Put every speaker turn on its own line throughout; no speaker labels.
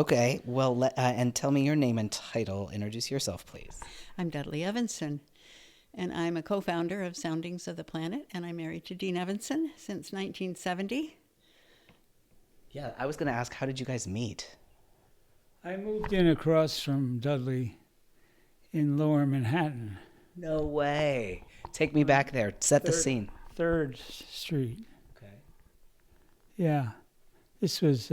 Okay, well, and tell me your name and title. Introduce yourself, please.
I'm Dudley Evenson, and I'm a co-founder of Soundings of the Planet, and I'm married to Dean Evenson since 1970.
Yeah, I was going to ask, how did you guys meet?
I moved in across from Dudley in Lower Manhattan.
No way. Take me back there. Set the
Third-
scene.
3rd Street.
Okay.
Yeah. This was,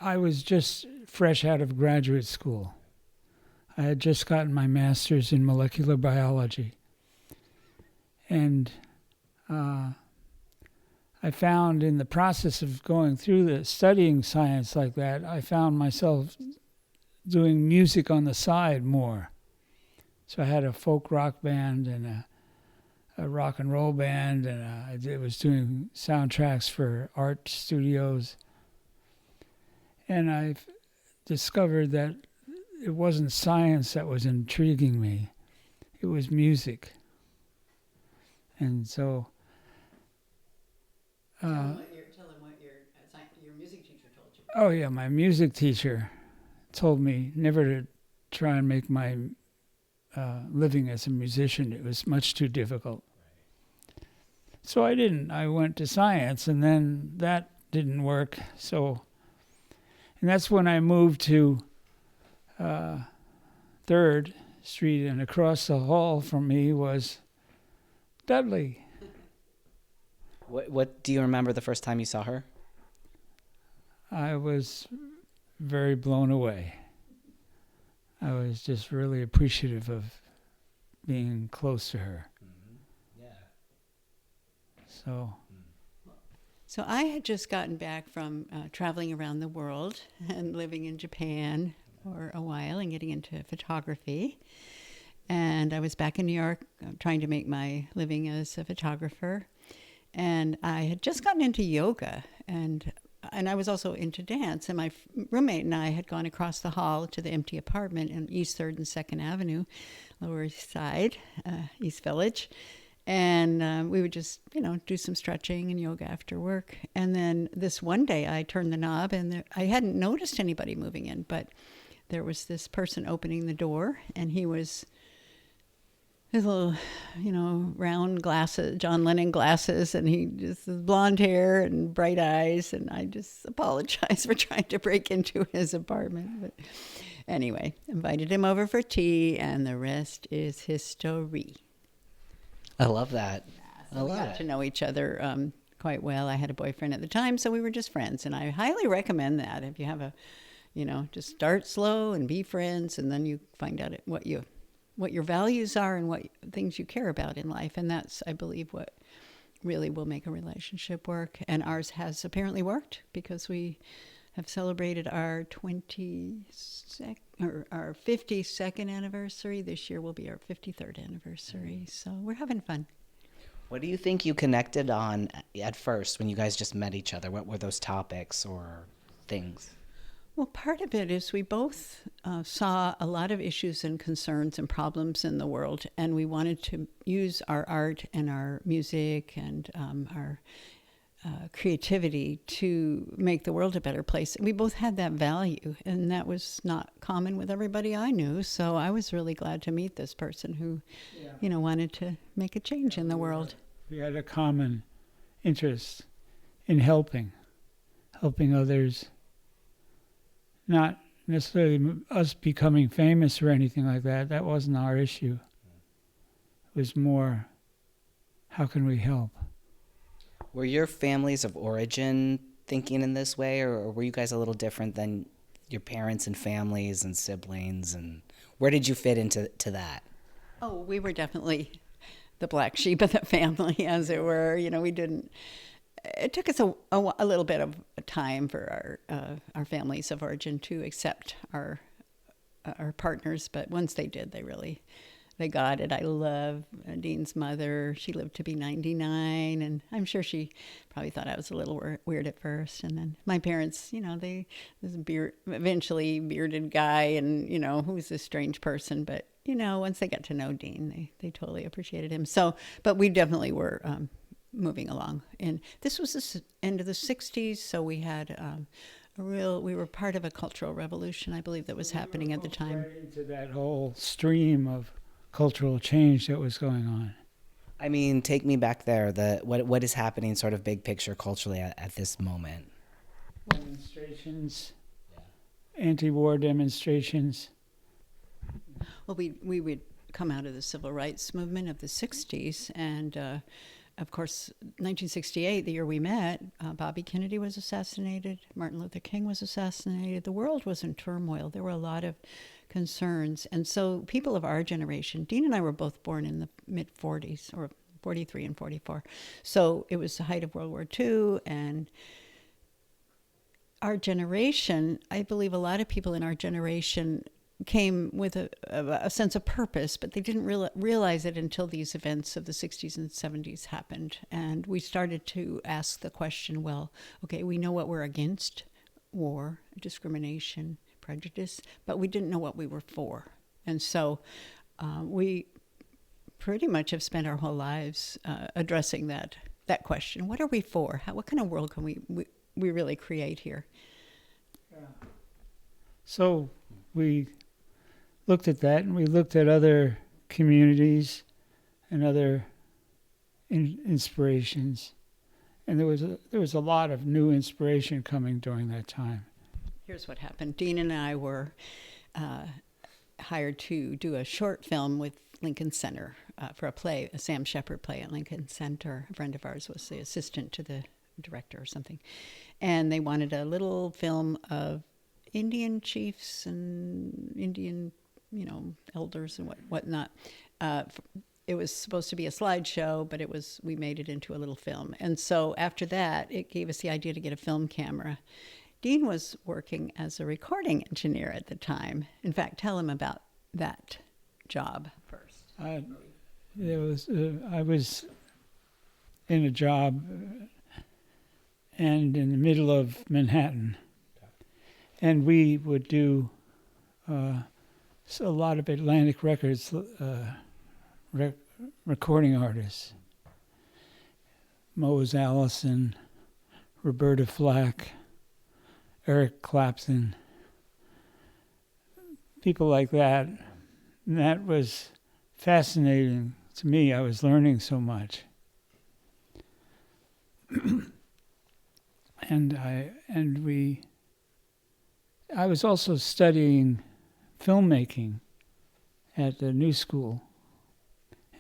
I was just fresh out of graduate school. I had just gotten my master's in molecular biology. And I found in the process of going through studying science like that, I found myself doing music on the side more. So I had a folk rock band and a rock and roll band, and I was doing soundtracks for art studios. And I've discovered that it wasn't science that was intriguing me. It was music. And so...
Tell them what your music teacher told you.
Oh, yeah, my music teacher told me never to try and make my living as a musician. It was much too difficult. Right. So I didn't. I went to science, and then that didn't work. And that's when I moved to 3rd Street, and across the hall from me was Dudley.
What do you remember the first time you saw her?
I was very blown away. I was just really appreciative of being close to her.
Mm-hmm. Yeah.
So I had just gotten back from traveling around the world and living in Japan for a while and getting into photography. And I was back in New York trying to make my living as a photographer. And I had just gotten into yoga, and I was also into dance. And my roommate and I had gone across the hall to the empty apartment in East 3rd and 2nd Avenue, Lower East Side, East Village. And we would just, do some stretching and yoga after work. And then this one day I turned the knob, and I hadn't noticed anybody moving in, but there was this person opening the door, and he was... his little, round glasses, John Lennon glasses, and he just his blonde hair and bright eyes. And I just apologized for trying to break into his apartment. But anyway, invited him over for tea, and the rest is history.
I love that.
So we got to know each other quite well. I had a boyfriend at the time, so we were just friends. And I highly recommend that if you have just start slow and be friends, and then you find out what your values are and what things you care about in life. And that's, I believe, what really will make a relationship work. And ours has apparently worked, because we have celebrated our 52nd anniversary. This year will be our 53rd anniversary. So we're having fun.
What do you think you connected on at first when you guys just met each other? What were those topics or things?
Well, part of it is we both saw a lot of issues and concerns and problems in the world, and we wanted to use our art and our music and our creativity to make the world a better place. We both had that value, and that was not common with everybody I knew. So I was really glad to meet this person who, wanted to make a change in the world.
We had a common interest in helping others. Not necessarily us becoming famous or anything like that. That wasn't our issue. It was more, how can we help?
Were your families of origin thinking in this way, or were you guys a little different than your parents and families and siblings? And where did you fit into that?
Oh, we were definitely the black sheep of the family, as it were. We didn't... It took us a little bit of time for our families of origin to accept our partners, but once they did, they got it. I love Dean's mother. She lived to be 99, and I'm sure she probably thought I was a little weird at first. And then my parents, this eventually bearded guy, and who's this strange person, but once they got to know Dean, they totally appreciated him. So, but we definitely were. moving along. And this was the end of the 60s, so we had we were part of a cultural revolution, I believe, that was happening at the time.
Right into that whole stream of cultural change that was going on.
I mean, take me back there. What is happening sort of big picture culturally at this moment?
Demonstrations, anti-war demonstrations.
Well, we would come out of the civil rights movement of the 60s, and of course, 1968, the year we met, Bobby Kennedy was assassinated, Martin Luther King was assassinated. The world was in turmoil. There were a lot of concerns. And so people of our generation, Dean and I were both born in the mid-40s, or 43 and 44. So it was the height of World War II, and our generation, I believe a lot of people in our generation came with a sense of purpose, but they didn't realize it until these events of the 60s and 70s happened. And we started to ask the question, well, okay, we know what we're against, war, discrimination, prejudice, but we didn't know what we were for. And so we pretty much have spent our whole lives addressing that question. What are we for? What kind of world can we really create here?
Yeah. So we looked at that, and we looked at other communities and other inspirations, and there was a lot of new inspiration coming during that time.
Here's what happened. Dean and I were hired to do a short film with Lincoln Center for a Sam Shepard play at Lincoln Center. A friend of ours was the assistant to the director or something, and they wanted a little film of Indian chiefs and Indian, elders and whatnot. It was supposed to be a slideshow, but we made it into a little film. And so after that, it gave us the idea to get a film camera. Dean was working as a recording engineer at the time. In fact, tell him about that job first.
I was in a job and in the middle of Manhattan. And we would do a lot of Atlantic Records recording artists. Mose Allison, Roberta Flack, Eric Clapton, people like that. And that was fascinating to me. I was learning so much. I was also studying filmmaking at the New School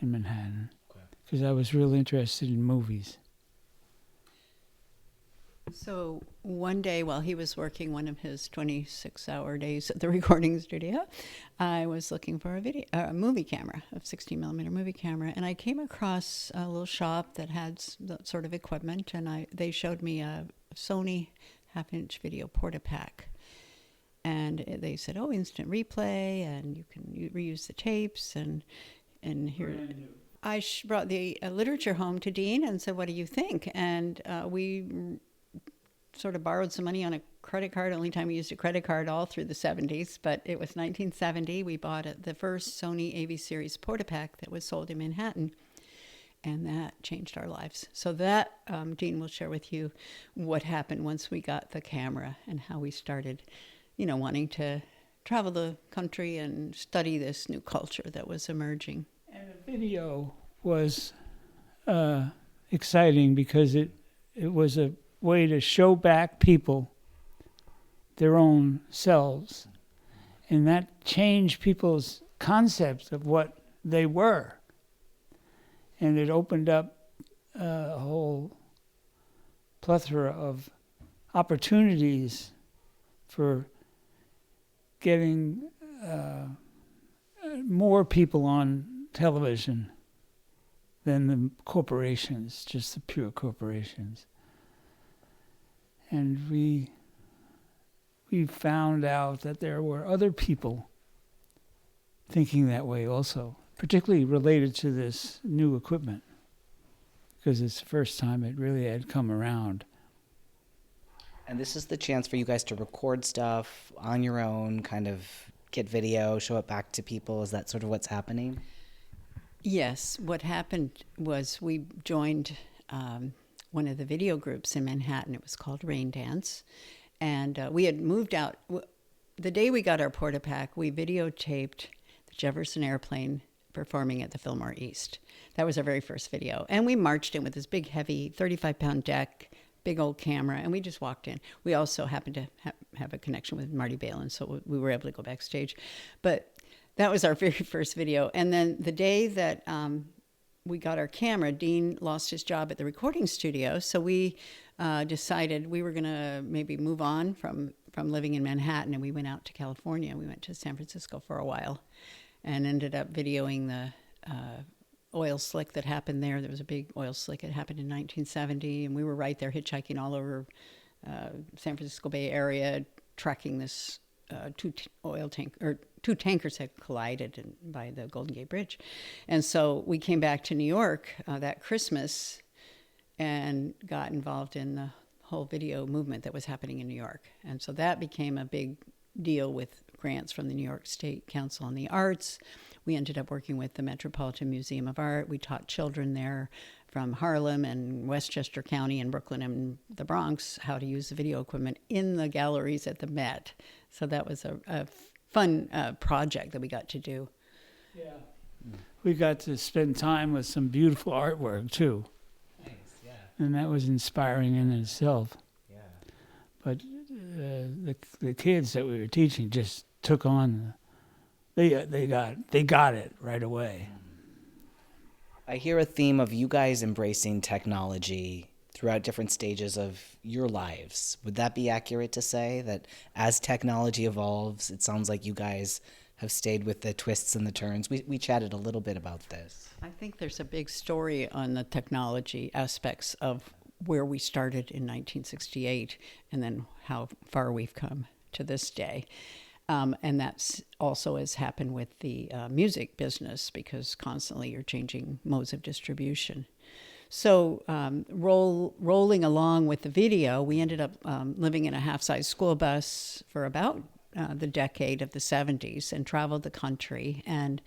in Manhattan because I was real interested in movies.
So one day while he was working one of his 26-hour days at the recording studio, I was looking for a movie camera, a 16mm movie camera, and I came across a little shop that had that sort of equipment, and they showed me a Sony half-inch video Portapack. And they said, "Oh, instant replay, and you can reuse the tapes." And here, I brought the literature home to Dean and said, "What do you think?" And we sort of borrowed some money on a credit card. Only time we used a credit card all through the 70s, but it was 1970. We bought the first Sony AV series Portapack that was sold in Manhattan, and that changed our lives. So that Dean will share with you what happened once we got the camera and how we started, wanting to travel the country and study this new culture that was emerging.
And the video was exciting because it was a way to show back people their own selves. And that changed people's concepts of what they were. And it opened up a whole plethora of opportunities for getting more people on television than the corporations, just the pure corporations. And we found out that there were other people thinking that way also, particularly related to this new equipment, because it's the first time it really had come around.
And this is the chance for you guys to record stuff on your own, kind of get video, show it back to people. Is that sort of what's happening?
Yes. What happened was we joined one of the video groups in Manhattan. It was called Rain Dance. And we had moved out. The day we got our Porta-Pack, we videotaped the Jefferson Airplane performing at the Fillmore East. That was our very first video. And we marched in with this big, heavy 35-pound deck, big old camera, and we just walked in. We also happened to have a connection with Marty Balin, so we were able to go backstage. But that was our very first video. And then the day that we got our camera, Dean lost his job at the recording studio, so we decided we were going to maybe move on from living in Manhattan, and we went out to California. We went to San Francisco for a while and ended up videoing the oil slick that happened there. There was a big oil slick that happened in 1970, and we were right there hitchhiking all over San Francisco Bay Area, tracking this two tankers had collided by the Golden Gate Bridge. And so we came back to New York that Christmas and got involved in the whole video movement that was happening in New York. And so that became a big deal with grants from the New York State Council on the Arts. We ended up working with the Metropolitan Museum of Art. We taught children there from Harlem and Westchester County and Brooklyn and the Bronx how to use the video equipment in the galleries at the Met. So that was a fun project that we got to do.
Yeah. We got to spend time with some beautiful artwork, too.
Nice, yeah.
And that was inspiring in itself.
Yeah.
But the kids that we were teaching just took on, they got it right away.
I hear a theme of you guys embracing technology throughout different stages of your lives. Would that be accurate to say that as technology evolves, it sounds like you guys have stayed with the twists and the turns? We chatted a little bit about this.
I think there's a big story on the technology aspects of where we started in 1968 and then how far we've come to this day. And that's also has happened with the music business, because constantly you're changing modes of distribution. So rolling along with the video, we ended up living in a half-size school bus for about the decade of the 70s and traveled the country. And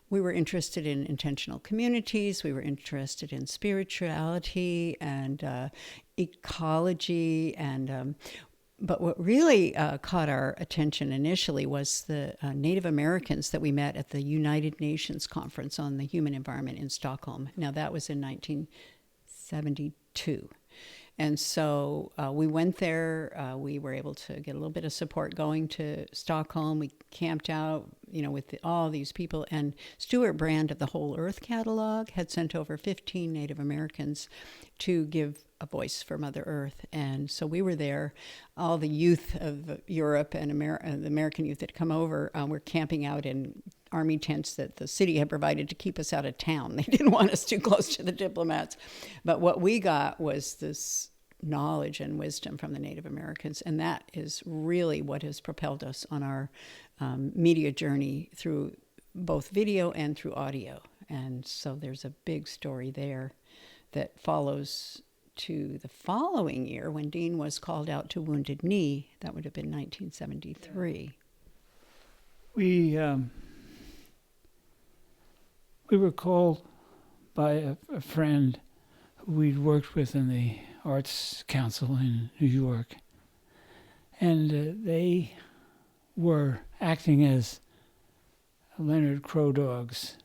we were interested in intentional communities. We were interested in spirituality and ecology. And but what really caught our attention initially was the Native Americans that we met at the United Nations Conference on the Human Environment in Stockholm. Now, that was in 1972. And so we went there. We were able to get a little bit of support going to Stockholm. We camped out, with all these people. And Stuart Brand of the Whole Earth catalog had sent over 15 Native Americans to give a voice for Mother Earth. And so we were there. All the youth of Europe and the American youth that come over were camping out in army tents that the city had provided to keep us out of town. They didn't want us too close to the diplomats. But what we got was this knowledge and wisdom from the Native Americans. And that is really what has propelled us on our media journey through both video and through audio. And so there's a big story there that follows to the following year when Dean was called out to Wounded Knee. That would have been 1973.
We were called by a friend who we'd worked with in the Arts Council in New York, and they were acting as Leonard Crowdog's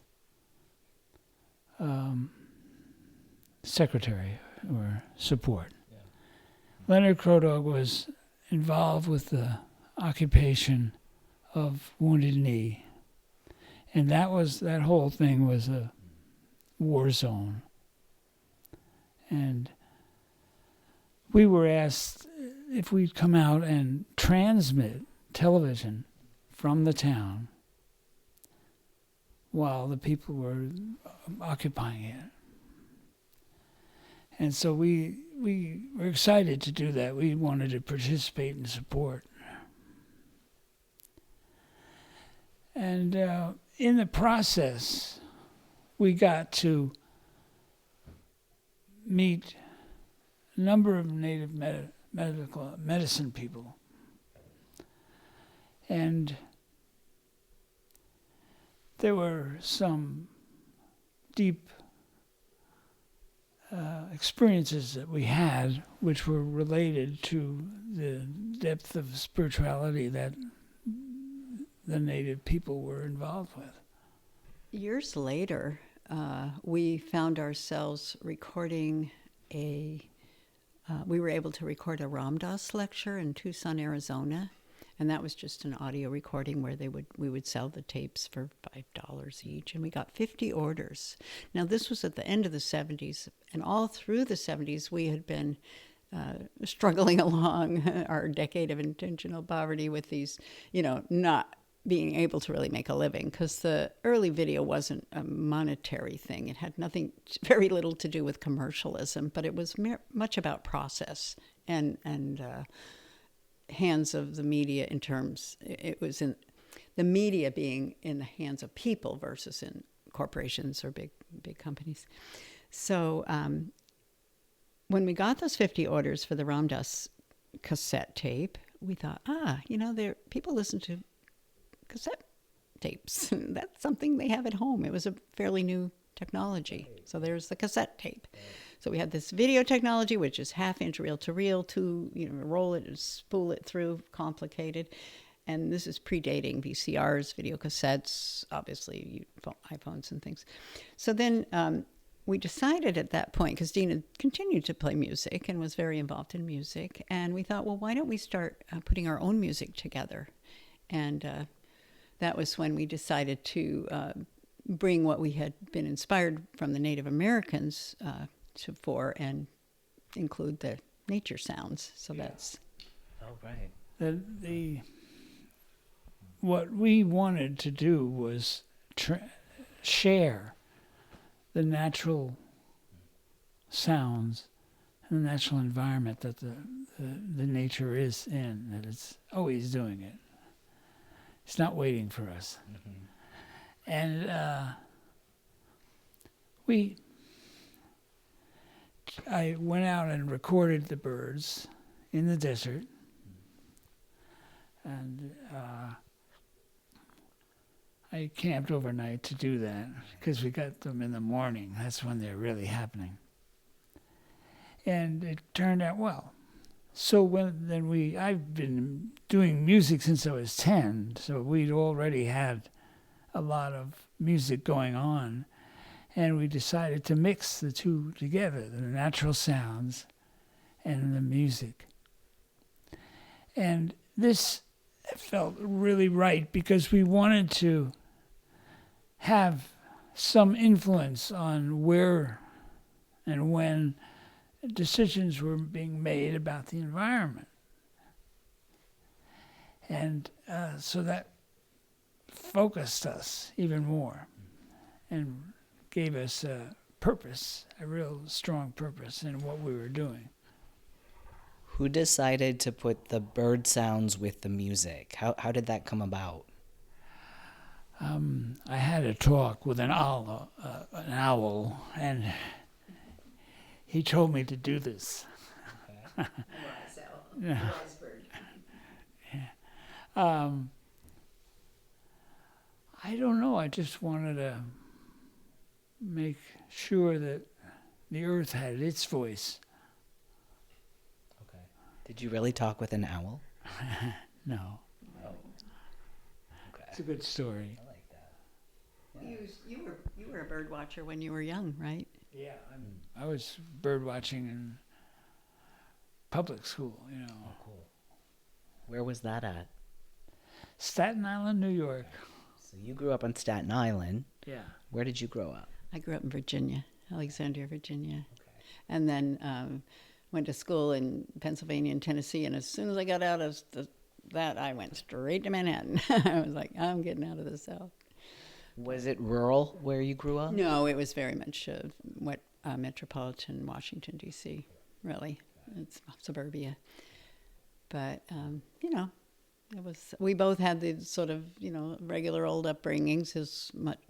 secretary or support. Yeah. Leonard Crowdog was involved with the occupation of Wounded Knee, and that whole thing was a war zone. And we were asked if we'd come out and transmit television from the town while the people were occupying it. And so we were excited to do that. We wanted to participate and support. And in the process, we got to meet a number of Native medicine people. And there were some deep experiences that we had, which were related to the depth of spirituality that the native people were involved with.
Years later, we found ourselves recording we were able to record a Ram Dass lecture in Tucson, Arizona. And that was just an audio recording where we would sell the tapes for $5 each, and we got 50 orders. Now, this was at the end of the 70s, and all through the 70s, we had been struggling along our decade of intentional poverty with these, not being able to really make a living, because the early video wasn't a monetary thing. It had very little to do with commercialism, but it was much about process and hands of the media in terms, it was in the media being in the hands of people versus in corporations or big companies. So when we got those 50 orders for the Ram Dass cassette tape, we thought, people listen to cassette tapes. That's something they have at home. It was a fairly new technology. So there's the cassette tape. So we had this video technology, which is half-inch reel-to-reel, roll it and spool it through, complicated. And this is predating VCRs, video cassettes, obviously iPhones and things. So then we decided at that point, because Dean had continued to play music and was very involved in music, and we thought, well, why don't we start putting our own music together? And that was when we decided to bring what we had been inspired from the Native Americans for and include the nature sounds. So that's...
Oh, right.
What we wanted to do was share the natural sounds and the natural environment that the nature is in, that it's always doing it. It's not waiting for us. Mm-hmm. And I went out and recorded the birds in the desert, and I camped overnight to do that because we got them in the morning. That's when they're really happening. And it turned out well. So I've been doing music since I was 10, so we'd already had a lot of music going on, and we decided to mix the two together, the natural sounds and the music. And this felt really right because we wanted to have some influence on where and when decisions were being made about the environment. And so that focused us even more and gave us a purpose, a real strong purpose in what we were doing.
Who decided to put the bird sounds with the music? How did that come about?
I had a talk with an owl, and he told me to do this.
Okay.
Yeah. I don't know. I just wanted to make sure that the earth had its voice.
Okay. Did you really talk with an owl?
No.
Oh. Okay.
It's a good story.
I like that. Yeah.
You were a bird watcher when you were young, right?
Yeah, I was bird watching in public school,
Oh, cool. Where was that at?
Staten Island, New York.
So you grew up on Staten Island.
Yeah.
Where did you grow up?
I grew up in Virginia, Alexandria, Virginia.
Okay.
And then went to school in Pennsylvania and Tennessee. And as soon as I got out of that, I went straight to Manhattan. I was like, I'm getting out of the South.
Was it rural where you grew up?
No, it was very much metropolitan Washington, D.C., really. It's suburbia. But, it was. We both had the sort of, regular old upbringings.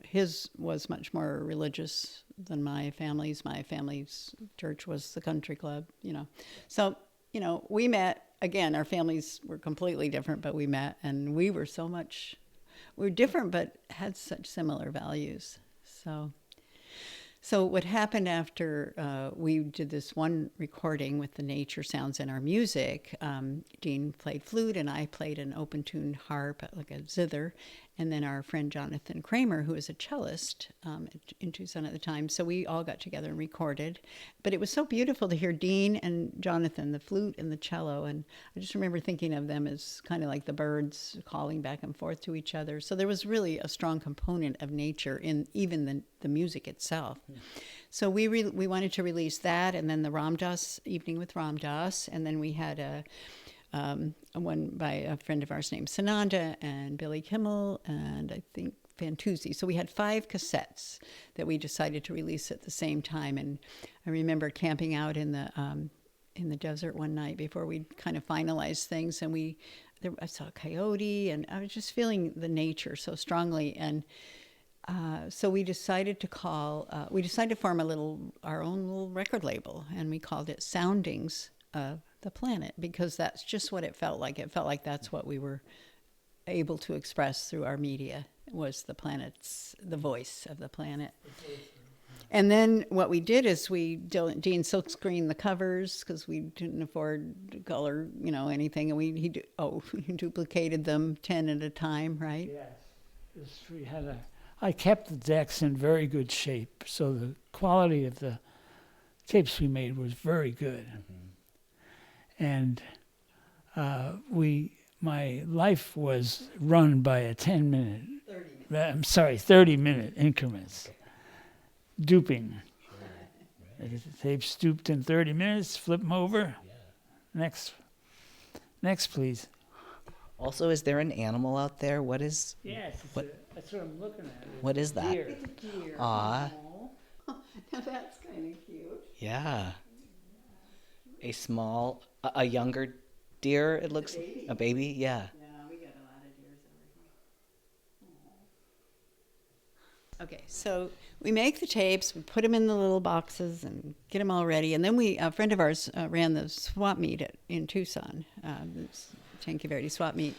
His was much more religious than my family's. My family's church was the country club, So, we met. Again, our families were completely different, but we met, and we were we were different, but had such similar values. So So what happened after we did this one recording with the nature sounds in our music, Dean played flute and I played an open-tuned harp, like a zither, and then our friend Jonathan Kramer, who was a cellist in Tucson at the time. So we all got together and recorded. But it was so beautiful to hear Dean and Jonathan, the flute and the cello. And I just remember thinking of them as kind of like the birds calling back and forth to each other. So there was really a strong component of nature in even the music itself. So we wanted to release that, and then the Ram Dass, Evening with Ram Dass, and then we had a one by a friend of ours named Sananda and Billy Kimmel and I think Fantuzzi. So we had 5 cassettes that we decided to release at the same time. And I remember camping out in the desert one night before we kind of finalized things, and I saw a coyote, and I was just feeling the nature so strongly. And so we decided to form our own little record label, and we called it Soundings of the Planet, because that's just what it felt like. It felt like that's what we were able to express through our media, was the voice of the planet. And then what we did is Dean silkscreened the covers because we didn't afford to color, anything, and he duplicated them 10 at a time, right?
Yes. I kept the decks in very good shape, so the quality of the tapes we made was very good. And my life was run by a 30-minute increments, duping. The tapes duped in 30 minutes, flip them over. Next, please.
Also, is there an animal out there? What is?
Yes, that's what I'm looking at.
What is that?
Deer.
It's a deer.
Aw.
Now that's kind of cute.
Yeah. A younger deer, it looks. A baby, yeah.
Yeah, we got a lot of deers over here. Okay, so we make the tapes, we put them in the little boxes and get them all ready. And then a friend of ours ran the swap meet in Tucson, Tanque Verde swap meet,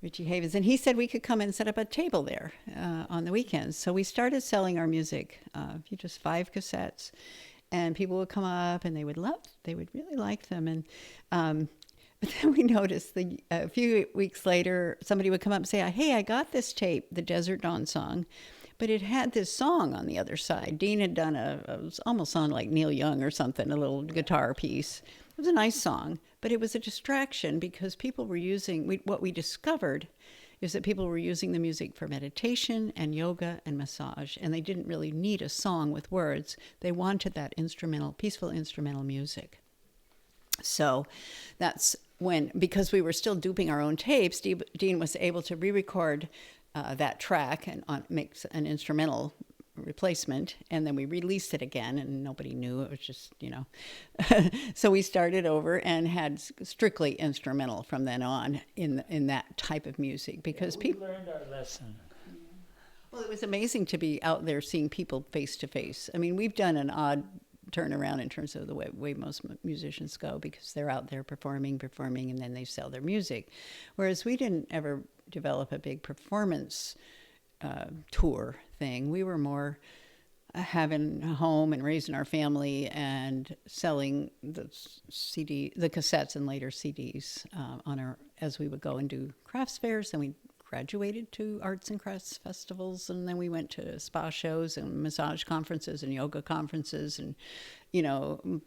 Richie Havens. And he said we could come and set up a table there on the weekends. So we started selling our music, just 5 cassettes. And people would come up and they would really like them. And but then we noticed a few weeks later, somebody would come up and say, hey, I got this tape, the Desert Dawn song, but it had this song on the other side. Dean had done it almost sounded like Neil Young or something, a little guitar piece. It was a nice song, but it was a distraction because people were what we discovered is that people were using the music for meditation and yoga and massage, and they didn't really need a song with words. They wanted that peaceful instrumental music. So that's when, because we were still duping our own tapes, Dean was able to re-record that track and make an instrumental replacement, and then we released it again, and nobody knew. It was just, So we started over and had strictly instrumental from then on in that type of music, because people
learned our lesson.
Well, it was amazing to be out there seeing people face to face. I mean, we've done an odd turnaround in terms of the way most musicians go, because they're out there performing, and then they sell their music, whereas we didn't ever develop a big performance tour thing. We were more having a home and raising our family and selling the cassettes and later CDs as we would go and do crafts fairs. And we graduated to arts and crafts festivals, and then we went to spa shows and massage conferences and yoga conferences and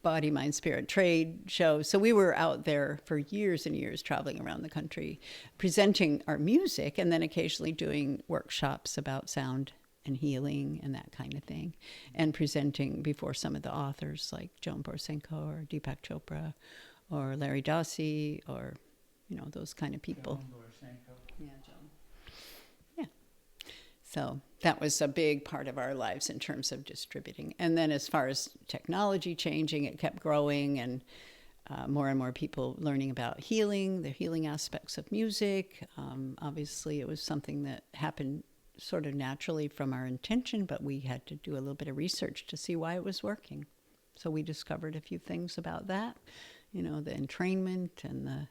body, mind, spirit trade shows. So we were out there for years and years, traveling around the country, presenting our music, and then occasionally doing workshops about sound and healing and that kind of thing, and presenting before some of the authors like Joan Borsenko or Deepak Chopra or Larry Dossey or those kind of people. Yeah, Joan. Yeah. So that was a big part of our lives in terms of distributing. And then as far as technology changing, it kept growing, and more and more people learning about healing, the healing aspects of music. Obviously, it was something that happened sort of naturally from our intention, but we had to do a little bit of research to see why it was working. So we discovered a few things about that, the entrainment and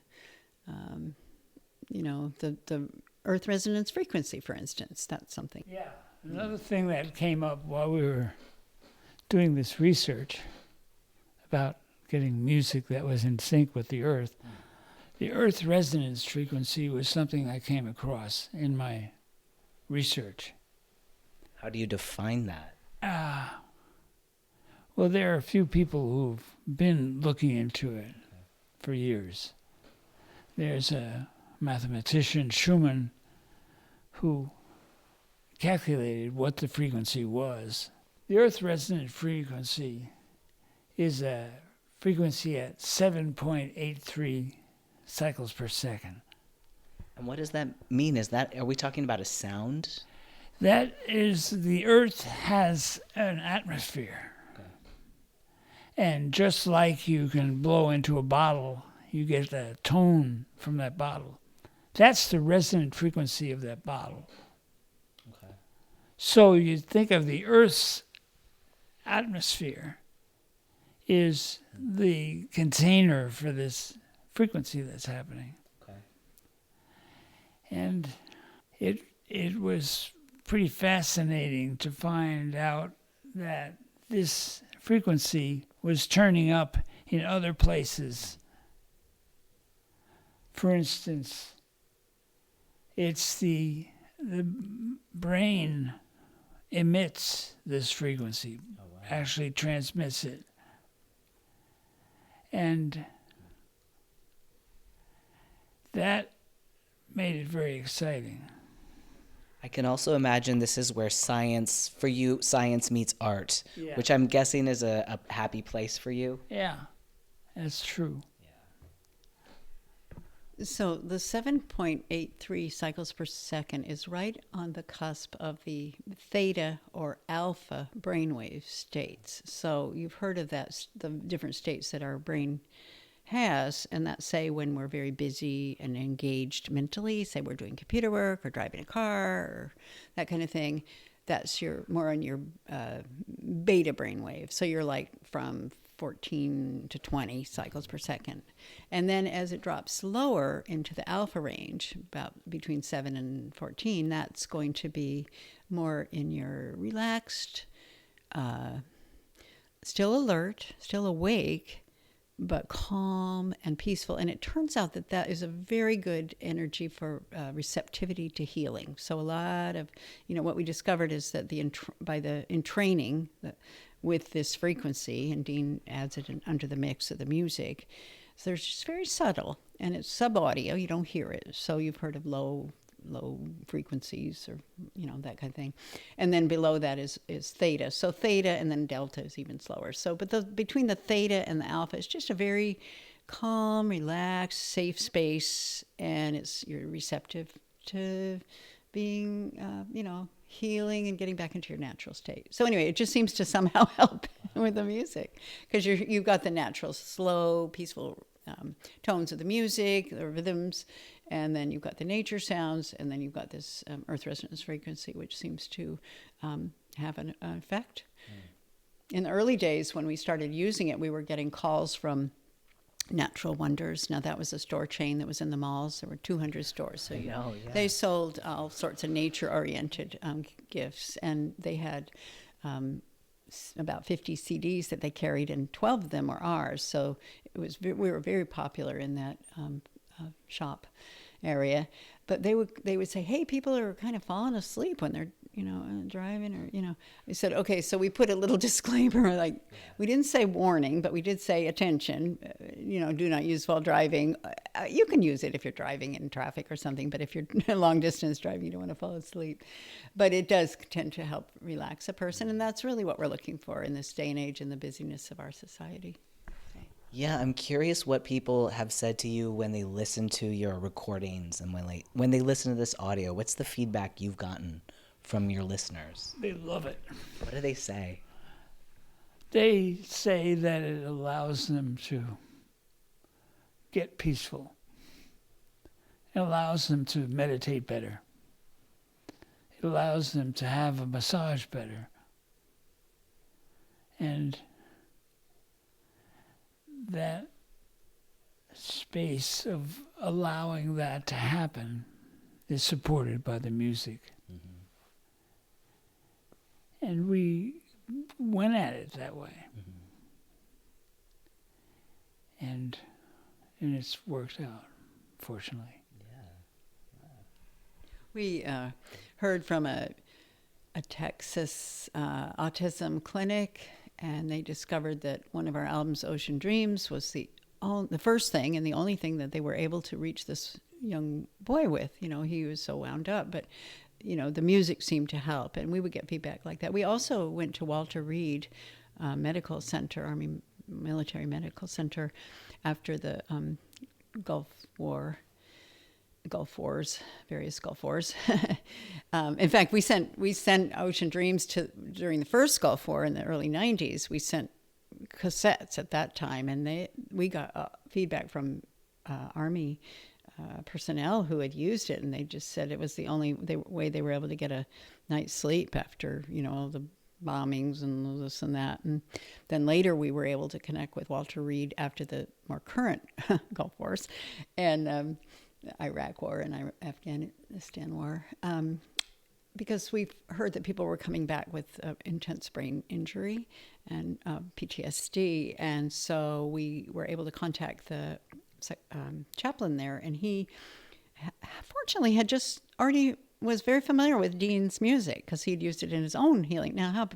the earth resonance frequency, for instance. That's something.
Yeah. Another thing that came up while we were doing this research about getting music that was in sync with the earth, the earth resonance frequency was something I came across in my research.
How do you define that?
Well, there are a few people who've been looking into it for years. There's a mathematician, Schumann, who calculated what the frequency was. The earth resonant frequency is a frequency at 7.83 cycles per second.
And what does that mean? Are we talking about a sound?
That is, the earth has an atmosphere. Okay. And just like you can blow into a bottle, you get a tone from that bottle. That's the resonant frequency of that bottle. Okay. So you think of the earth's atmosphere is the container for this frequency that's happening. Okay. And it was pretty fascinating to find out that this frequency was turning up in other places. For instance, it's the brain emits this frequency, actually transmits it. And that made it very exciting.
I can also imagine this is where science, for you, science meets art, which I'm guessing is a happy place for you.
Yeah, that's true.
So the 7.83 cycles per second is right on the cusp of the theta or alpha brainwave states. So you've heard of that, the different states that our brain has, and that say when we're very busy and engaged mentally, say we're doing computer work or driving a car or that kind of thing, that's more on your beta brainwave. So you're like from 14 to 20 cycles per second. And then as it drops lower into the alpha range, about between 7 and 14, that's going to be more in your relaxed, still alert, still awake, but calm and peaceful. And it turns out that that is a very good energy for receptivity to healing. So a lot of, what we discovered is that in training with this frequency, and Dean adds it under the mix of the music, so there's just very subtle, and it's sub-audio, you don't hear it. So you've heard of low frequencies or, that kind of thing. And then below that is theta. So theta and then delta is even slower. So, but between the theta and the alpha, it's just a very calm, relaxed, safe space. And you're receptive to being, healing and getting back into your natural state. So anyway, it just seems to somehow help with the music because you've got the natural, slow, peaceful tones of the music, the rhythms, and then you've got the nature sounds, and then you've got this earth resonance frequency, which seems to have an effect. In the early days when we started using it, we were getting calls from Natural Wonders. Now, that was a store chain that was in the malls. There were 200 stores. So they sold all sorts of nature-oriented gifts, and they had about 50 CDs that they carried, and 12 of them were ours. So we were very popular in that shop area. But they would say, hey, people are kind of falling asleep when they're driving, or I said, okay, so we put a little disclaimer, like we didn't say warning, but we did say attention, do not use while driving. You can use it if you're driving in traffic or something, but if you're long distance driving, you don't want to fall asleep. But it does tend to help relax a person, and that's really what we're looking for in this day and age in the busyness of our society.
Yeah, I'm curious what people have said to you when they listen to your recordings and when they listen to this audio. What's the feedback you've gotten from your listeners?
They love it.
What do they say?
They say that it allows them to get peaceful. It allows them to meditate better. It allows them to have a massage better. And that space of allowing that to happen is supported by the music. Mm-hmm. And we went at it that way. And it's worked out, fortunately.
We heard from a Texas autism clinic, and they discovered that one of our albums, Ocean Dreams, was the first thing and the only thing that they were able to reach this young boy with. You know, he was so wound up, but you know, the music seemed to help, and we would get feedback like that. We also went to Walter Reed Medical Center, Army Military Medical Center, after the Gulf Wars, various Gulf Wars. In fact, we sent Ocean Dreams during the first Gulf War in the early 90s. We sent cassettes at that time, and we got feedback from Army personnel who had used it, and they just said it was the only way they were able to get a night's sleep after, you know, all the bombings and this and that. And then later we were able to connect with Walter Reed after the more current Gulf Wars and Iraq War and Afghanistan War, because we've heard that people were coming back with intense brain injury and PTSD. And so we were able to contact the chaplain there, and he fortunately had just already was very familiar with Dean's music because he'd used it in his own healing. Now, how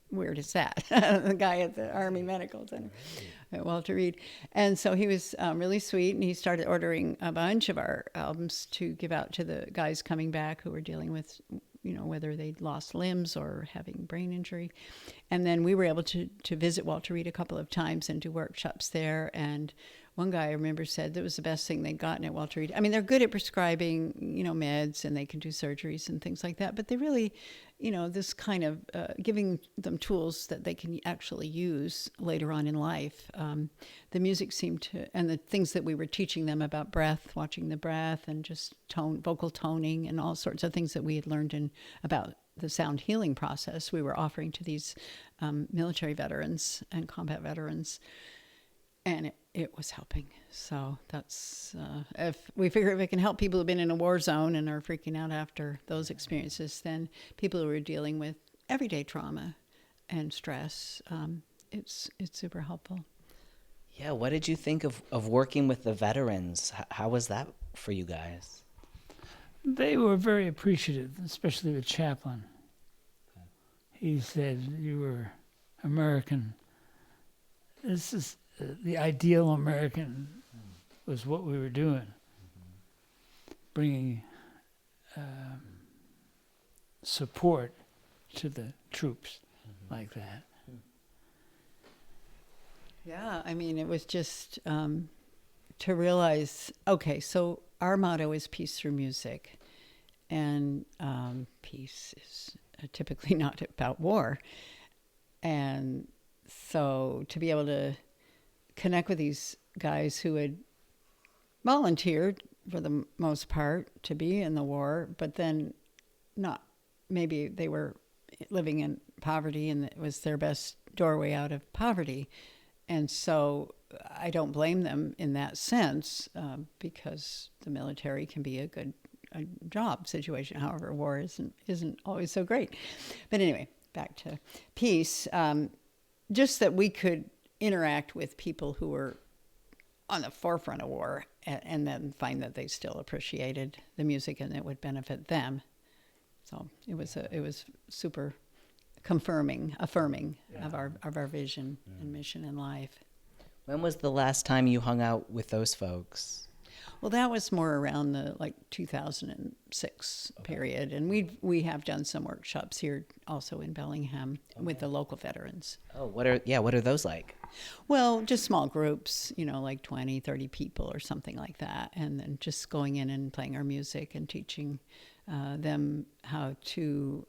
weird is that? The guy at the Army Medical Center, Walter Reed. And so he was really sweet, and he started ordering a bunch of our albums to give out to the guys coming back who were dealing with, you know, whether they'd lost limbs or having brain injury. And then we were able to visit Walter Reed a couple of times and do workshops there. And one guy I remember said that was the best thing they'd gotten at Walter Reed. I mean, they're good at prescribing, you know, meds, and they can do surgeries and things like that. But they really, you know, this kind of giving them tools that they can actually use later on in life. The music seemed to, and the things that we were teaching them about breath, watching the breath, and just vocal toning, and all sorts of things that we had learned about the sound healing process, we were offering to these military veterans and combat veterans. And it was helping. So that's, if we figure if it can help people who've been in a war zone and are freaking out after those experiences, then people who are dealing with everyday trauma and stress, it's super helpful.
Yeah, what did you think of working with the veterans? How was that for you guys?
They were very appreciative, especially the chaplain. He said, "You were American. This is the ideal American," was what we were doing, bringing support to the troops like that.
Yeah, I mean, it was just to realize, okay, so our motto is peace through music, and peace is typically not about war. And so to be able to connect with these guys who had volunteered for the most part to be in the war, but then not, maybe they were living in poverty and it was their best doorway out of poverty. And so I don't blame them in that sense, because the military can be a good job situation. However, war isn't always so great. But anyway, back to peace. Just that we could interact with people who were on the forefront of war, and then find that they still appreciated the music and it would benefit them. So it was super affirming of our vision and mission in life.
When was the last time you hung out with those folks?
Well, that was more around the 2006 period, and we have done some workshops here also in Bellingham with the local veterans.
Oh, what are those like?
Well, just small groups, like 20, 30 people or something like that, and then just going in and playing our music and teaching them how to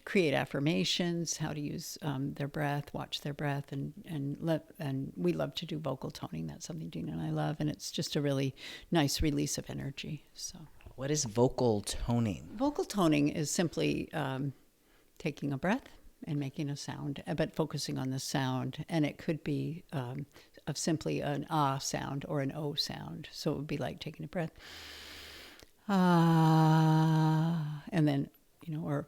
create affirmations, how to use their breath, watch their breath, and we love to do vocal toning. That's something Dean and I love, and it's just a really nice release of energy. So,
what is vocal toning?
Vocal toning is simply taking a breath and making a sound, but focusing on the sound, and it could be of simply an ah sound or an o sound. So it would be like taking a breath, ah, and then or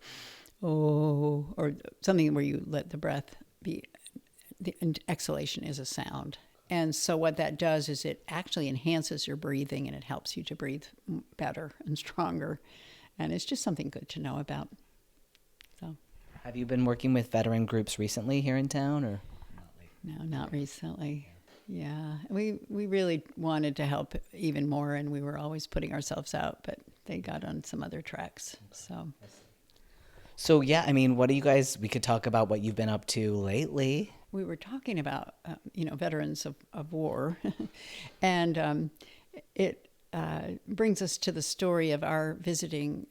oh, or something where you let the breath be, the exhalation is a sound. And so what that does is it actually enhances your breathing and it helps you to breathe better and stronger. And it's just something good to know about. So,
Have you been working with veteran groups recently here in town, or?
no, not recently. Yeah, we really wanted to help even more, and we were always putting ourselves out, but they got on some other tracks.
So yeah, I mean, what do you guys? We could talk about what you've been up to lately.
We were talking about, veterans of war, and it brings us to the story of our visiting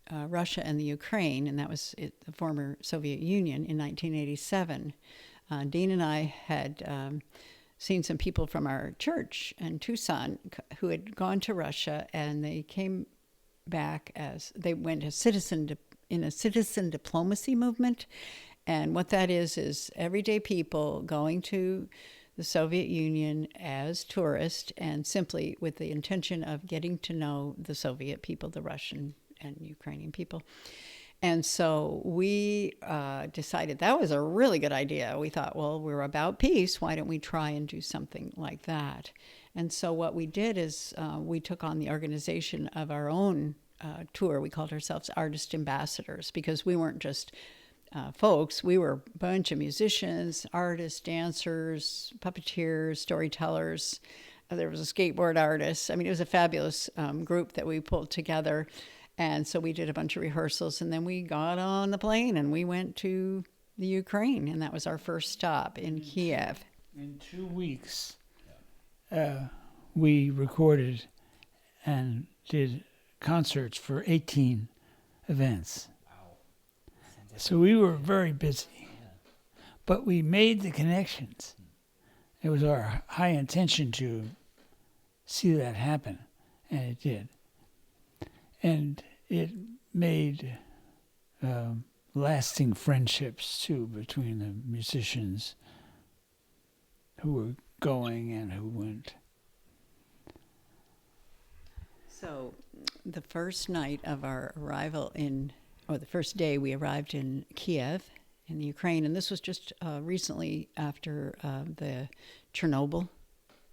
Russia and the Ukraine, and that was the former Soviet Union in 1987. Dean and I had seen some people from our church in Tucson who had gone to Russia, and they came back as they went in a citizen diplomacy movement. And what that is everyday people going to the Soviet Union as tourists and simply with the intention of getting to know the Soviet people, the Russian and Ukrainian people. And so we decided that was a really good idea. We thought, well, we're about peace. Why don't we try and do something like that? And so what we did is we took on the organization of our own tour. We called ourselves Artist Ambassadors because we weren't just folks. We were a bunch of musicians, artists, dancers, puppeteers, storytellers. There was a skateboard artist. I mean, it was a fabulous group that we pulled together. And so we did a bunch of rehearsals, and then we got on the plane and we went to the Ukraine, and that was our first stop in Kiev.
In 2 weeks, we recorded and did concerts for 18 events. So we were very busy, but we made the connections. It was our high intention to see that happen, and it did. And it made lasting friendships, too, between the musicians who were going and who went.
So the first night of our arrival the first day we arrived in Kiev in the Ukraine, and this was just recently after the Chernobyl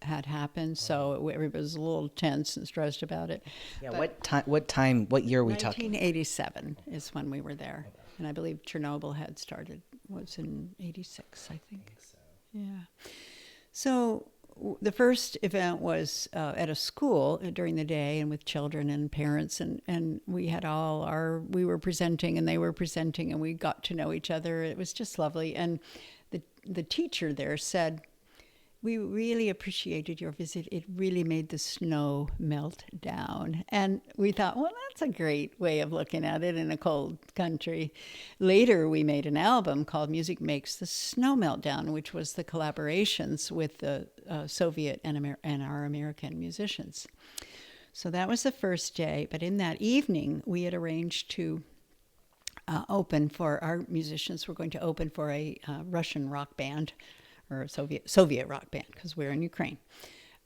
had happened, so everybody was a little tense and stressed about it.
Yeah, what year are we talking?
1987 is when we were there, and I believe Chernobyl had started, was in 86, I think. So. Yeah. So the first event was at a school during the day and with children and parents, and we had we were presenting and they were presenting and we got to know each other. It was just lovely. And the teacher there said, "We really appreciated your visit. It really made the snow melt down." And we thought, well, that's a great way of looking at it in a cold country. Later, we made an album called Music Makes the Snow Melt Down, which was the collaborations with the Soviet and our American musicians. So that was the first day. But in that evening, we had arranged to open for our musicians. We're going to open for a Russian rock band, or a Soviet rock band, because we're in Ukraine.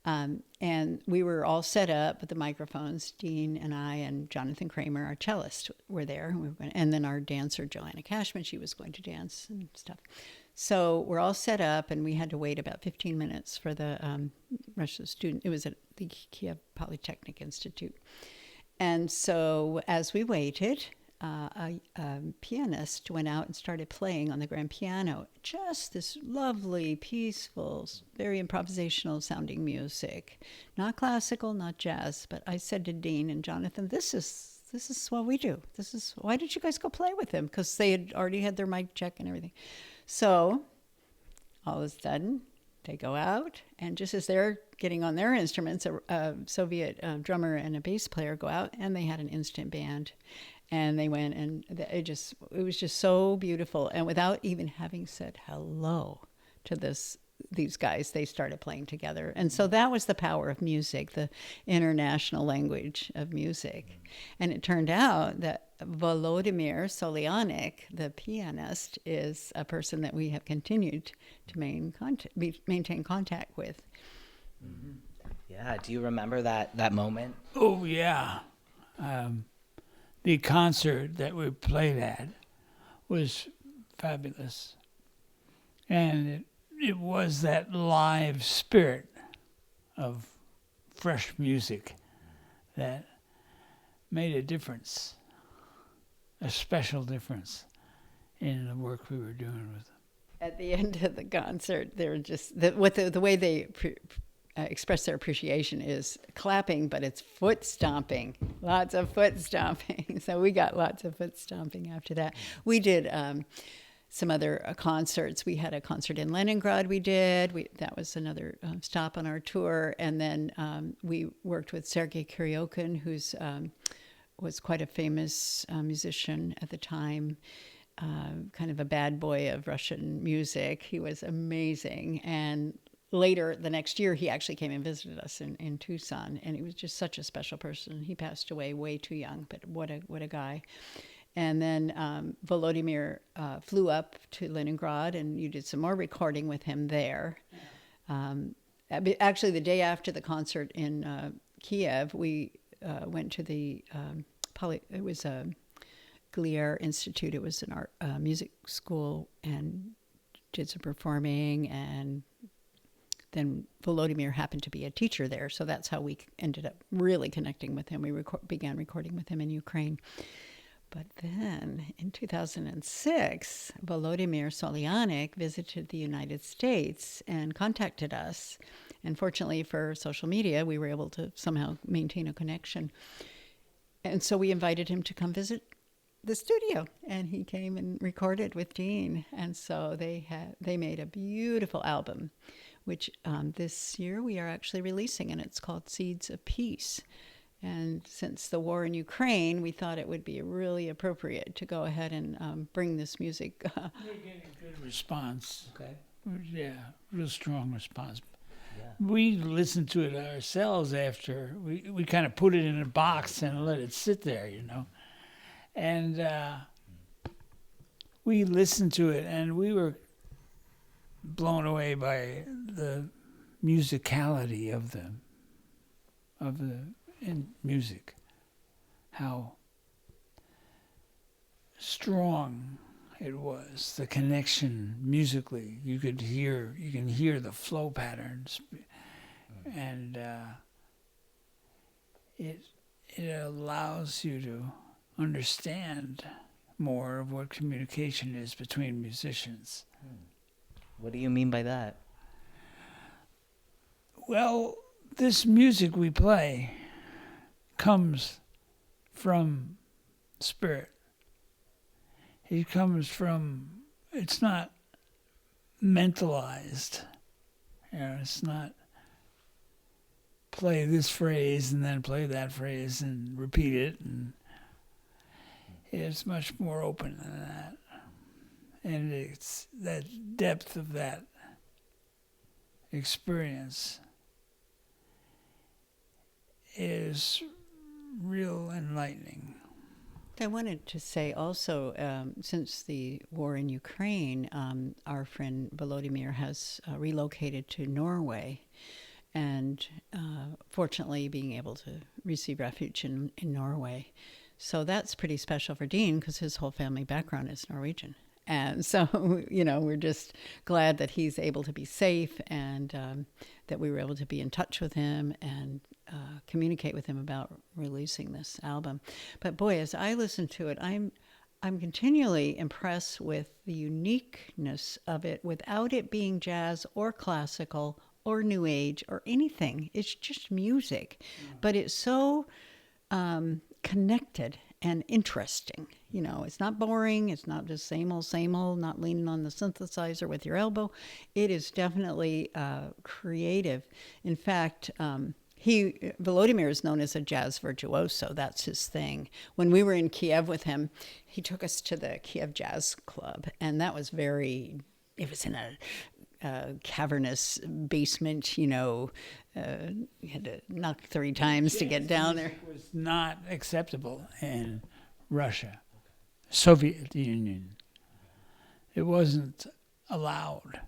And we were all set up with the microphones. Dean and I and Jonathan Kramer, our cellist, were there. And then our dancer, Joanna Cashman, she was going to dance and stuff. So we're all set up, and we had to wait about 15 minutes for the Russian student. It was at the Kiev Polytechnic Institute. And so as we waited, a pianist went out and started playing on the grand piano, just this lovely, peaceful, very improvisational sounding music. Not classical, not jazz, but I said to Dean and Jonathan, this is what we do. Why did you guys go play with him? Because they had already had their mic check and everything. So all of a sudden, they go out, and just as they're getting on their instruments, a Soviet drummer and a bass player go out, and they had an instant band. And they went, and it was just so beautiful. And without even having said hello to these guys, they started playing together. And so that was the power of music, the international language of music. And it turned out that Volodymyr Solyanik, the pianist, is a person that we have continued to maintain contact with.
Mm-hmm. Yeah. Do you remember that moment?
Oh, yeah. The concert that we played at was fabulous. And it was that live spirit of fresh music that made a difference, a special difference in the work we were doing with them.
At the end of the concert, they were just the way they express their appreciation is clapping, but it's foot stomping. Lots of foot stomping. So we got lots of foot stomping after that. We did some other concerts. We had a concert in Leningrad. That was another stop on our tour, and then we worked with Sergei Kuryokin, who's was quite a famous musician at the time. Kind of a bad boy of Russian music. He was amazing. And later, the next year, he actually came and visited us in Tucson. And he was just such a special person. He passed away way too young, but what a guy. And then Volodymyr flew up to Leningrad, and you did some more recording with him there. Actually, the day after the concert in Kiev, we went to the it was a Glier Institute. It was an art music school, and did some performing, and then Volodymyr happened to be a teacher there, so that's how we ended up really connecting with him. We began recording with him in Ukraine. But then in 2006, Volodymyr Solyanik visited the United States and contacted us. And fortunately for social media, we were able to somehow maintain a connection. And so we invited him to come visit the studio, and he came and recorded with Dean. And so they made a beautiful album, which this year we are actually releasing, and it's called Seeds of Peace. And since the war in Ukraine, we thought it would be really appropriate to go ahead and bring this music.
We're getting good response.
Okay.
Yeah, real strong response.
Yeah.
We listened to it ourselves after. We kind of put it in a box and let it sit there, you know. And we listened to it, and we were blown away by the musicality of the in music, how strong it was, the connection musically. You can hear the flow patterns, and it allows you to understand more of what communication is between musicians.
What do you mean by that?
Well, this music we play comes from spirit. It comes from, it's not mentalized. You know, it's not play this phrase and then play that phrase and repeat it. And it's much more open than that. And it's that depth of that experience is real enlightening.
I wanted to say also, since the war in Ukraine, our friend Volodymyr has relocated to Norway, and fortunately being able to receive refuge in Norway. So that's pretty special for Dean, because his whole family background is Norwegian. And so, you know, we're just glad that he's able to be safe, and that we were able to be in touch with him and communicate with him about releasing this album. But boy, as I listen to it, I'm continually impressed with the uniqueness of it without it being jazz or classical or new age or anything. It's just music, but it's so connected and interesting. You know, it's not boring. It's not just same old, not leaning on the synthesizer with your elbow. It is definitely creative. In fact, Volodymyr is known as a jazz virtuoso. That's his thing. When we were in Kiev with him, he took us to the Kiev Jazz Club, and that was it was in a cavernous basement, you know. You had to knock 3 times to get down there.
It was not acceptable in Russia, Soviet Union. It wasn't allowed.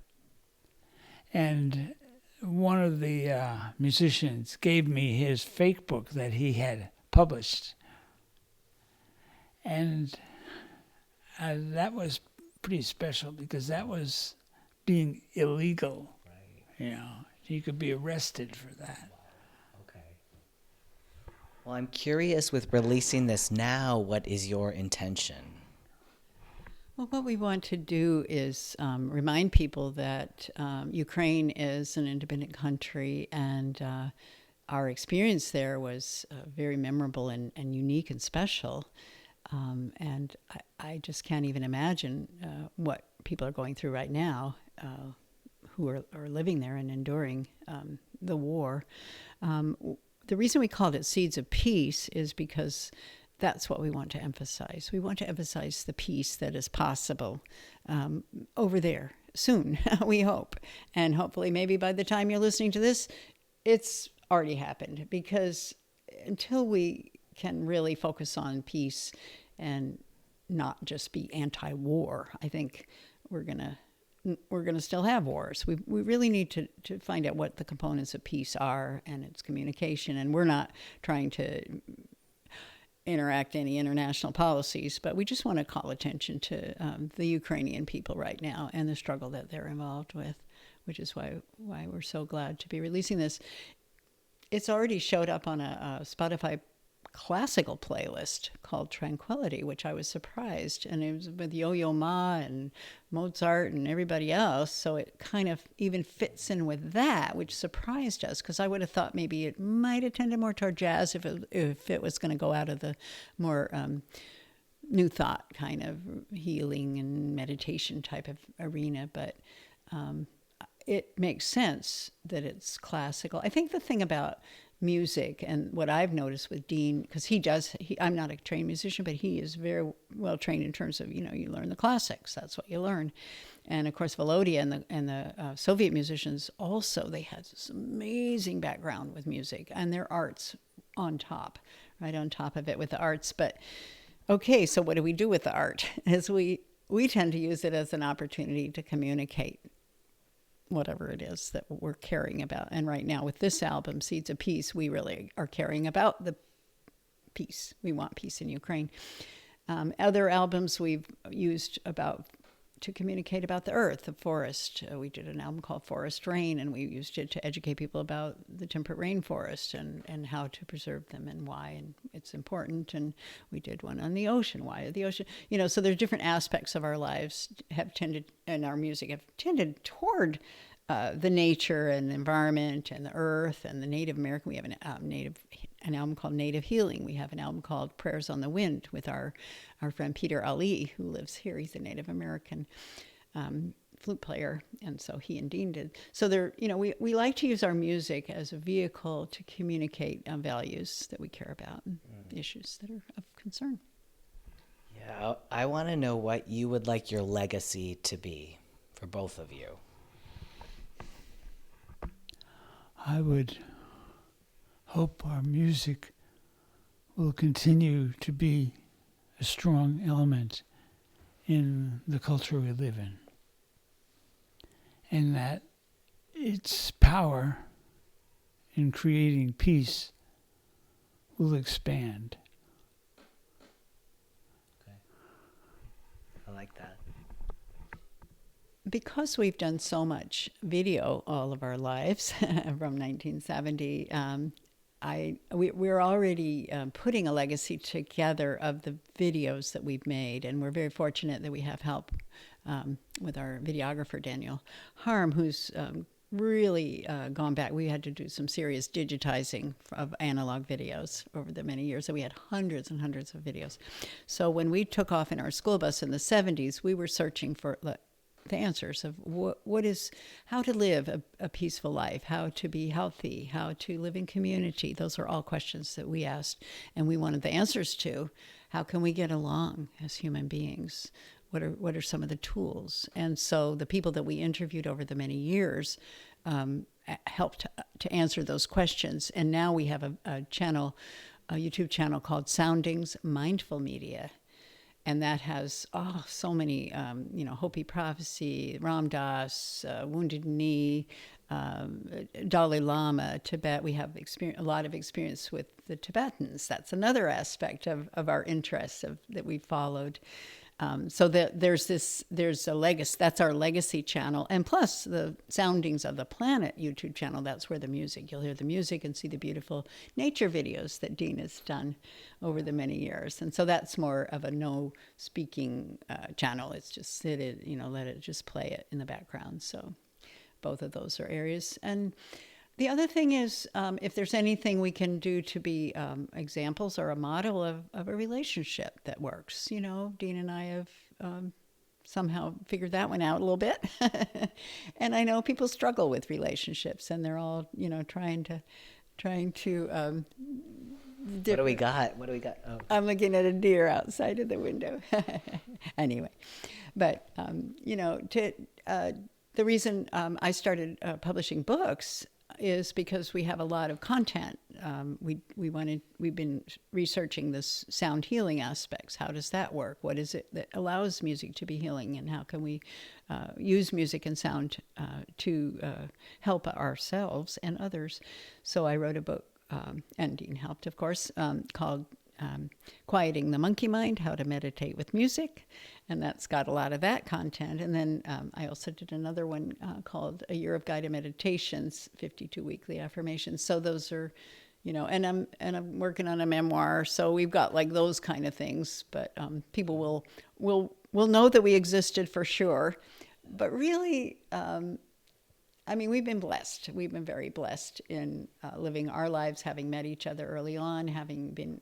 And one of the musicians gave me his fake book that he had published. And that was pretty special because that was being illegal.
Right.
You know, you could be arrested for that.
Okay. Well, I'm curious with releasing this now, what is your intention?
Well, what we want to do is remind people that Ukraine is an independent country, and our experience there was very memorable and unique and special. And I just can't even imagine what people are going through right now who are living there and enduring the war. The reason we called it Seeds of Peace is because that's what we want to emphasize. We want to emphasize the peace that is possible over there soon, we hope. And hopefully maybe by the time you're listening to this, it's already happened, because until we can really focus on peace and not just be anti-war, I think we're gonna still have wars. We really need to find out what the components of peace are and its communication. And we're not trying to interact any international policies, but we just want to call attention to the Ukrainian people right now and the struggle that they're involved with, which is why we're so glad to be releasing this. It's already showed up on a Spotify classical playlist called Tranquility, which I was surprised. And it was with Yo-Yo Ma and Mozart and everybody else. So it kind of even fits in with that, which surprised us, because I would have thought maybe it might have tended more toward jazz if it was going to go out of the more new thought kind of healing and meditation type of arena. But it makes sense that it's classical. I think the thing about music, and what I've noticed with Dean, because I'm not a trained musician, but he is very well trained in terms of, you learn the classics. That's what you learn. And of course, Volodya and the Soviet musicians also, they had this amazing background with music and their arts right on top of it with the arts. But okay, so what do we do with the art? Is we tend to use it as an opportunity to communicate whatever it is that we're caring about. And right now with this album, Seeds of Peace, we really are caring about the peace. We want peace in Ukraine. Other albums we've used to communicate about the earth, the forest. We did an album called Forest Rain, and we used it to educate people about the temperate rainforest and how to preserve them and why, and it's important. And we did one on the ocean, why the ocean. So there's different aspects of our lives and our music have tended toward the nature and environment and the earth and the Native American. We have an album called Native Healing. We have an album called Prayers on the Wind with our friend Peter Ali, who lives here. He's a Native American flute player, and so he and Dean did. So we like to use our music as a vehicle to communicate values that we care about and issues that are of concern.
Yeah, I want to know what you would like your legacy to be for both of you.
I would hope our music will continue to be a strong element in the culture we live in, and that its power in creating peace will expand.
Okay. I like that.
Because we've done so much video all of our lives from 1970, we're already putting a legacy together of the videos that we've made, and we're very fortunate that we have help with our videographer Daniel Harm, who's really gone back. We had to do some serious digitizing of analog videos over the many years, so we had hundreds and hundreds of videos. So when we took off in our school bus in the 70s, we were searching for the answers of how to live a peaceful life, how to be healthy, how to live in community. Those are all questions that we asked, and we wanted the answers to. How can we get along as human beings? What are some of the tools? And so the people that we interviewed over the many years helped to answer those questions. And now we have a YouTube channel called Soundings Mindful Media. And that has so many, Hopi Prophecy, Ram Dass, Wounded Knee, Dalai Lama, Tibet. We have a lot of experience with the Tibetans. That's another aspect of our interests that we followed. So there's a legacy. That's our legacy channel, and plus the Soundings of the Planet YouTube channel. That's where you'll hear the music and see the beautiful nature videos that Dean has done over the many years. And so that's more of a no speaking channel. It's just let it just play it in the background. So both of those are areas. And the other thing is, if there's anything we can do to be examples or a model of a relationship that works. Dean and I have somehow figured that one out a little bit. And I know people struggle with relationships, and they're all, trying to.
What do we got? Oh.
I'm looking at a deer outside of the window. Anyway, but, the reason I started publishing books is because we have a lot of content. We've been researching this sound healing aspects. How does that work? What is it that allows music to be healing, and how can we use music and sound to help ourselves and others? So I wrote a book, and Dean helped, of course, called Quieting the Monkey Mind, How to Meditate with Music. And that's got a lot of that content. And then I also did another one called A Year of Guided Meditations, 52 Weekly Affirmations. So those are, and I'm working on a memoir. So we've got like those kind of things. But people will know that we existed for sure. But really, we've been blessed. We've been very blessed in living our lives, having met each other early on, having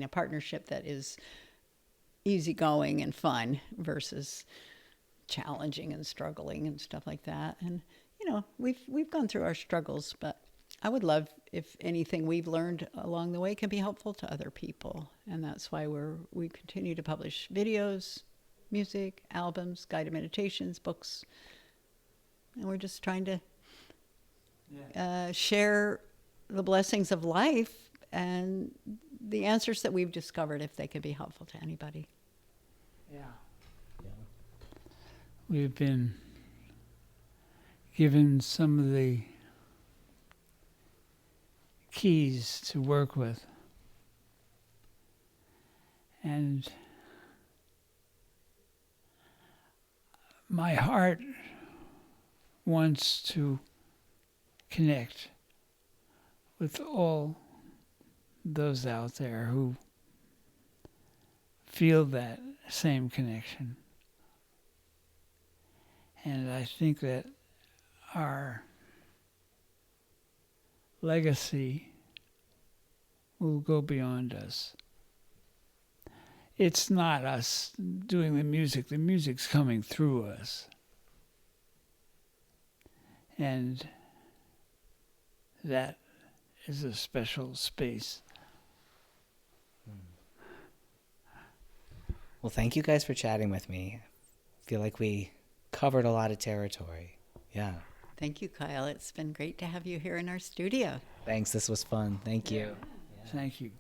a partnership that is easygoing and fun versus challenging and struggling and stuff like that. And we've gone through our struggles, but I would love if anything we've learned along the way can be helpful to other people. And that's why we continue to publish videos, music, albums, guided meditations, books, and we're just trying to share the blessings of life and the answers that we've discovered, if they could be helpful to anybody.
Yeah. We've been given some of the keys to work with. And my heart wants to connect with all those out there who feel that same connection. And I think that our legacy will go beyond us. It's not us doing the music's coming through us. And that is a special space.
Well, thank you guys for chatting with me. I feel like we covered a lot of territory. Yeah.
Thank you, Kyle. It's been great to have you here in our studio.
Thanks. This was fun. Thank you.
Thank you.